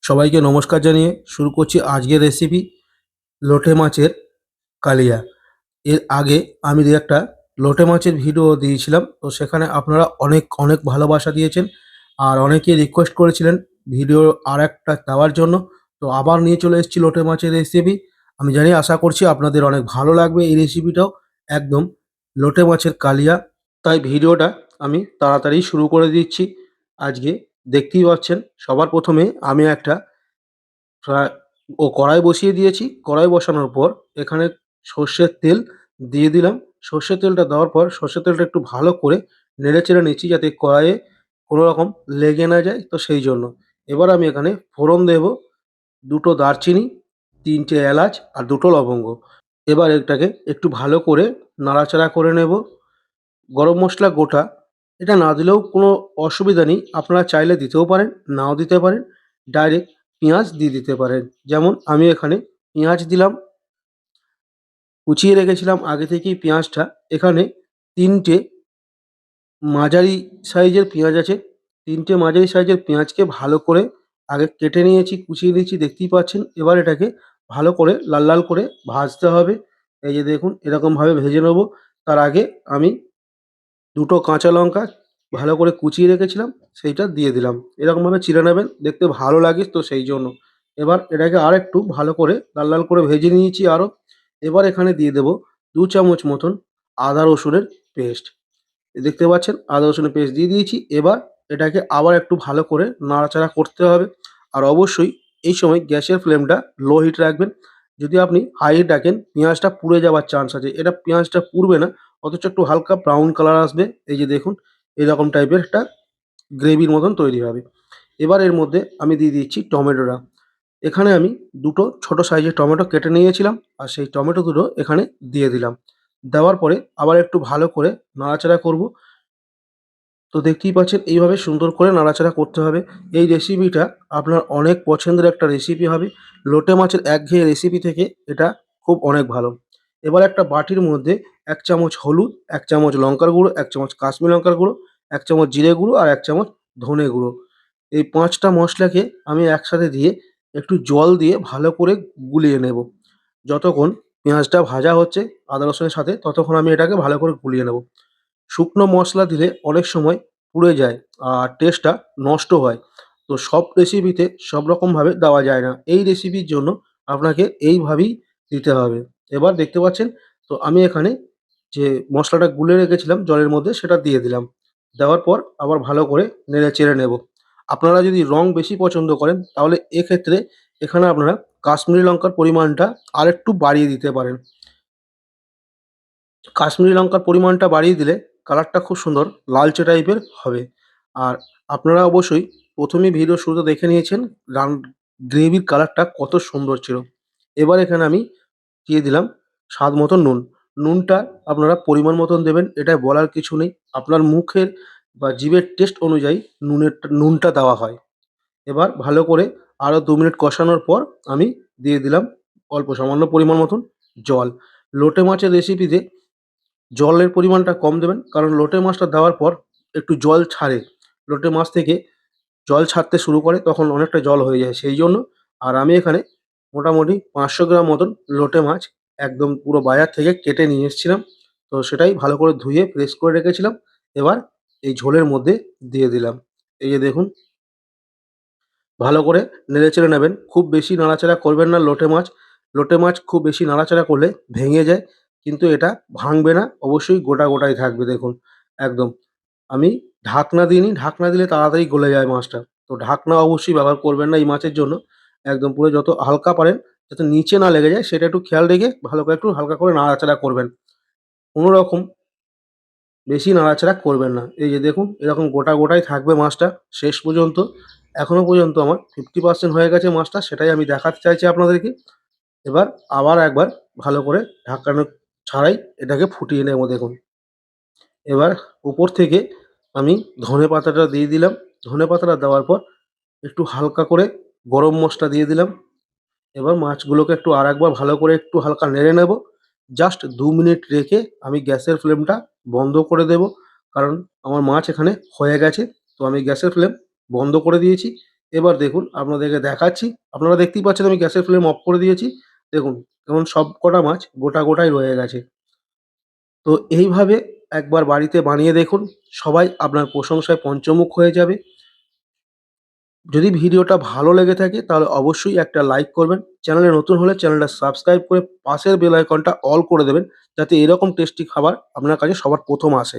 সবাইকে নমস্কার জানিয়ে শুরু করছি আজকের রেসিপি লোটে মাছের কালিয়া। এর আগে আমি একটা লোটে মাছের ভিডিও দিয়েছিলাম, তো সেখানে আপনারা অনেক অনেক ভালোবাসা দিয়েছেন আর অনেকেই রিকোয়েস্ট করেছিলেন ভিডিও আর একটা দেওয়ার জন্য। তো আবার নিয়ে চলে এসেছি লোটে মাছের রেসিপি। আমি জানি, আশা করছি আপনাদের অনেক ভালো লাগবে এই রেসিপিটাও। একদম লোটে মাছের কালিয়া, তাই ভিডিওটা আমি তাড়াতাড়ি শুরু করে দিচ্ছি। আজকে দেখতেই পাচ্ছেন, সবার প্রথমে আমি একটা ফ্রাই কড়াই বসিয়ে দিয়েছি। কড়াই বসানোর পর এখানে সর্ষের তেল দিয়ে দিলাম। সর্ষের তেলটা দেওয়ার পর সর্ষের তেলটা একটু ভালো করে নেড়েচেড়ে নিচ্ছি, যাতে কড়াইয়ে কোনো রকম লেগে না যায়, তো সেই জন্য। এবার আমি এখানে ফোড়ন দেব, ২ টো দারচিনি, ৩ টে এলাচ আর ২ টো লবঙ্গ। এবার এটাকে একটু ভালো করে নাড়াচাড়া করে নেব। গরম মসলা গোটা, এটা না দিলেও কোনো অসুবিধা নেই। আপনারা চাইলে দিতেও পারেন, নাও দিতে পারেন। ডাইরেক্ট পেঁয়াজ দিয়ে দিতে পারেন। যেমন আমি এখানে পেঁয়াজ দিলাম, কুচিয়ে রেখেছিলাম আগে থেকেই পেঁয়াজটা। এখানে ৩ টে মাঝারি সাইজের পেঁয়াজ আছে। ৩ টে মাঝারি সাইজের পেঁয়াজকে ভালো করে আগে কেটে নিয়েছি, কুচিয়ে নিয়েছি, দেখতেই পাচ্ছেন। এবার এটাকে ভালো করে লাল লাল করে ভাজতে হবে। এই যে দেখুন, এরকমভাবে ভেজে নেব। তার আগে আমি ২ টো কাঁচা লঙ্কা ভালো করে কুচিয়ে রেখেছিলাম, সেইটা দিয়ে দিলাম। এরকমভাবে চিড়ে নেবেন, দেখতে ভালো লাগে, তো সেই জন্য। এবার এটাকে আরেকটু ভালো করে লাল লাল করে ভেজে নিয়েছি আরও। এবার এখানে দিয়ে দেব ২ চামচ মতন আদা রসুনের পেস্ট। দেখতে পাচ্ছেন, আদা রসুনের পেস্ট দিয়ে দিয়েছি। এবার এটাকে আবার একটু ভালো করে নাড়াচাড়া করতে হবে। আর অবশ্যই এই সময় গ্যাসের ফ্লেমটা লো হিট রাখবেন। যদি আপনি হাই হিট রাখেন, পেঁয়াজটা পুড়ে যাওয়ার চান্স আছে। এটা পেঁয়াজটা পুড়বে না, অথচ একটু হালকা ব্রাউন কালার আসবে। এই যে দেখুন, এরকম টাইপের একটা গ্রেভির মতন তৈরি হবে। এবার এর মধ্যে আমি দিয়ে দিচ্ছি টমেটোটা। এখানে আমি ২ টো ছোট সাইজের টমেটো কেটে নিয়েছিলাম, আর সেই টমেটো দুটো এখানে দিয়ে দিলাম। দেওয়ার পরে আবার একটু ভালো করে নাড়াচাড়া করব। তো দেখতেই পাচ্ছেন, এইভাবে সুন্দর করে নাড়াচাড়া করতে হবে। এই রেসিপিটা আপনার অনেক পছন্দের একটা রেসিপি হবে। লোটে মাছের একঘেয়ে রেসিপি থেকে এটা খুব অনেক ভালো। এবার একটা বাটির মধ্যে ১ চামচ হলুদ, ১ চামচ লঙ্কার গুঁড়ো, ১ চামচ কাশ্মীরি লঙ্কার গুঁড়ো, ১ চামচ জিরে গুঁড়ো আর ১ চামচ ধনে গুঁড়ো। এই ৫ টা মশলাকে আমি একসাথে দিয়ে একটু জল দিয়ে ভালো করে গুলিয়ে নেব। যতক্ষণ পেঁয়াজটা ভাজা হচ্ছে আদা রসুনের সাথে, ততক্ষণ আমি এটাকে ভালো করে গুলিয়ে নেব। শুকনো মশলা দিলে অনেক সময় পুড়ে যায় আর টেস্টটা নষ্ট হয়। তো সব রেসিপিতে সব রকমভাবে দেওয়া যায় না। এই রেসিপির জন্য আপনাকে এইভাবেই দিতে হবে। এবার দেখতে পাচ্ছেন, তো আমি এখানে যে মশলাটা গুলে রেখেছিলাম জলের মধ্যে, সেটা দিয়ে দিলাম। দেওয়ার পর আবার ভালো করে নেড়ে চেড়ে নেব। আপনারা যদি রং বেশি পছন্দ করেন, তাহলে এক্ষেত্রে এখানে আপনারা কাশ্মীরি লঙ্কার পরিমাণটা আরেকটু বাড়িয়ে দিতে পারেন। কাশ্মীরি লঙ্কার পরিমাণটা বাড়িয়ে দিলে কালারটা খুব সুন্দর লালচে টাইপের হবে। আর আপনারা অবশ্যই ১ম এই ভিডিওর শুরুতে দেখে নিয়েছেন গ্রেভির কালারটা কত সুন্দর ছিল। এবার এখানে আমি দিয়ে দিলাম স্বাদ মতো নুন। নুনটা আপনারা পরিমাণ মতন দেবেন, এটা বলার কিছু নেই। আপনার মুখের বা জিভের টেস্ট অনুযায়ী নুনটা দেওয়া হয়। এবার ভালো করে আরও ২ মিনিট কষানোর পর আমি দিয়ে দিলাম অল্প সামান্য পরিমাণ মতন জল। লোটে মাছের রেসিপিতে জলের পরিমাণটা কম দেবেন, কারণ লোটে মাছটা দেওয়ার পর একটু জল ছাড়ে। লোটে মাছ থেকে জল ছাড়তে শুরু করে, তখন অনেকটা জল হয়ে যায়, সেই জন্য। আর আমি এখানে মোটামুটি ৫০০ গ্রাম মতন লোটে মাছ একদম পুরো বাজার থেকে কেটে নিয়ে এসেছিলাম। তো সেটাই ভালো করে ধুয়ে ফ্রেশ করে রেখেছিলাম। এবার এই ঝোলের মধ্যে দিয়ে দিলাম। এই যে দেখুন, ভালো করে নেড়েচেড়ে নেবেন। খুব বেশি নাড়াচাড়া করবেন না লোটে মাছ। লোটে মাছ খুব বেশি নাড়াচাড়া করলে ভেঙে যায়, কিন্তু এটা ভাঙবে না। অবশ্যই গোটা গোটাই থাকবে দেখুন, একদম। আমি ঢাকনা দিইনি, ঢাকনা দিলে তাড়াতাড়ি গলে যায় মাছটা। তো ঢাকনা অবশ্যই ব্যবহার করবেন না এই মাছের জন্য। একদম পুরো যত হালকা পারেন, যাতে নিচে না লেগে যায়, সেটা একটু খেয়াল রেখে ভালো করে একটু হালকা করে নাড়াচাড়া করবেন। কোনো রকম বেশি নাড়াচাড়া করবেন না। এই যে দেখুন, এরকম গোটা গোটাই থাকবে মাছটা শেষ পর্যন্ত। এখনো পর্যন্ত আমার 50% হয়ে গেছে মাছটা, সেটাই আমি দেখাতে চাইছি আপনাদেরকে। এবার আবার একবার ভালো করে ঢাকানো ছাড়াই এটাকে ফুটিয়ে নেব দেখুন। এবার উপর থেকে আমি ধনেপাতাটা দিয়ে দিলাম। ধনেপাতাটা দেওয়ার পর একটু হালকা করে গরম মসলা দিয়ে দিলাম। এবার মাছগুলোকে একটু আরেকবার ভালো করে একটু হালকা নেড়ে নেব। জাস্ট ২ মিনিট রেখে আমি গ্যাসের ফ্লেমটা বন্ধ করে দেব। কারণ আমার মাছ এখানে হয়ে গেছে। তো আমি গ্যাসের ফ্লেম বন্ধ করে দিয়েছি। এবার দেখুন আপনাদেরকে দেখাচ্ছি। আপনারা দেখতেই পাচ্ছেন আমি গ্যাসের ফ্লেম অফ করে দিয়েছি। দেখুন কেমন সবকটা মাছ গোটা, গোটাই রয়ে গেছে। তো এইভাবে একবার বাড়িতে বানিয়ে দেখুন। সবাই আপনার প্রশংসায় পঞ্চমুখ হয়ে যাবে। যদি ভিডিওটা ভালো লেগে থাকে তাহলে অবশ্যই একটা লাইক করবেন। চ্যানেলে নতুন হলে চ্যানেলটা সাবস্ক্রাইব করে পাশের বেল আইকনটা অল করে দেবেন, যাতে এরকম টেস্টি খাবার আপনার কাছে সবার প্রথম আসে।